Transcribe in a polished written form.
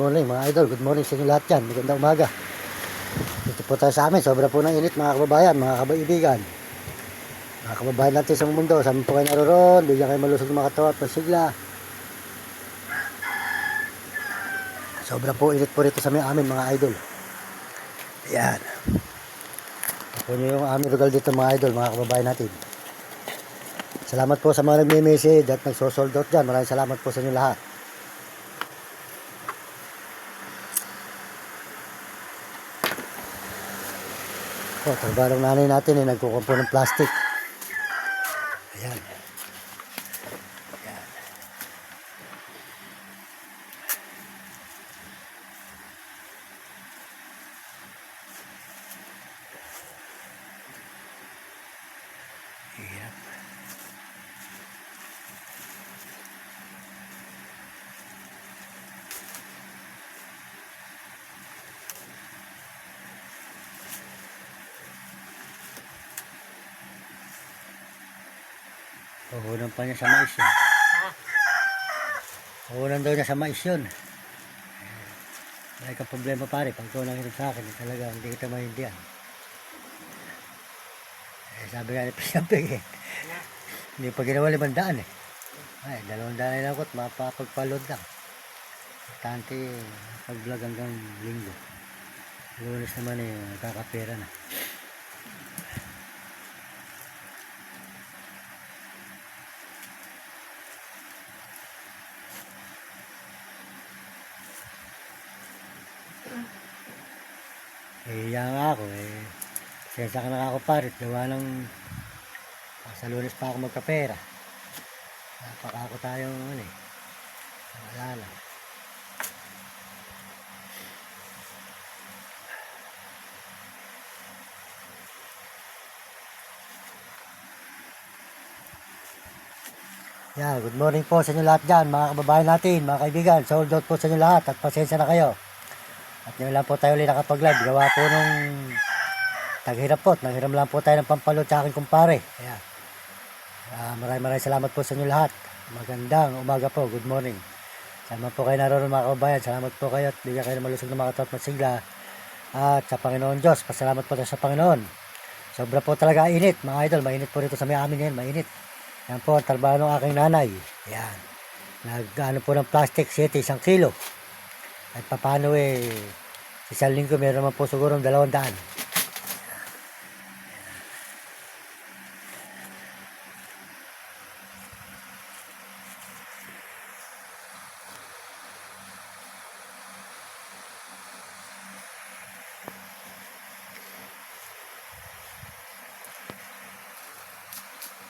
morning mga idol. Good morning sa inyo lahat yan. Magandang umaga. Dito po tayo sa amin. Sobra po ng init mga kababayan, mga kabaibigan. Mga kababayan natin sa mundo. Saan po kayo naroon? Bigyan kayo malusog ng mga katawan at pasigla. Sobra po init po rito sa amin mga idol. Ayan. Ito nyo yung aming lugar dito mga idol, mga kababayan natin. Salamat po sa mga nagme-message at nagsosold out dyan. Maraming salamat po sa inyo lahat. Trabaho ng nanay natin nagkukumpo ng plastic. Ayan. Ayan. Ayan. Puhunan pa niya sa mais yun. Puhunan daw niya sa mais yun. May kang problema pare, pag ikaw nakinig sa akin, talaga hindi kita maintindihan. Sabi nga ni Priyampig hindi pa ginawa 500 Ay, 200 na ako at mapapagpaload lang. Tante, pag-vlog hanggang linggo. Lunes naman kakapera na. Yan nga ako sensya ka na ako parit, gawa ng sa Lunes pa ako magkapera. Napaka ako tayong wala lang. Yan, good morning po sa inyo lahat dyan, mga kababayan natin, mga kaibigan. Sold out po sa inyo lahat at pasensya na kayo. At ngayon lang po tayo ulit nakapag-live. Gawa po nung taghirap po. Nanghiram lang po tayo ng pampalot sa aking kumpare. Ayan. Maraming salamat po sa inyo lahat. Magandang umaga po. Good morning. Salamat po kayo naroon mga kababayan. Salamat po kayo at bigyan kayo ng malusog na mga katawan at masigla. At sa Panginoon Diyos, pasalamat po tayo sa Panginoon. Sobra po talaga init mga idol. Mainit po rito sa may amin ngayon. Mainit. Yan po ang trabaho ng aking nanay. Ayan. Nag-ano po ng plastic 7, 1 kilo. At paano isang linggo meron naman po siguro 200.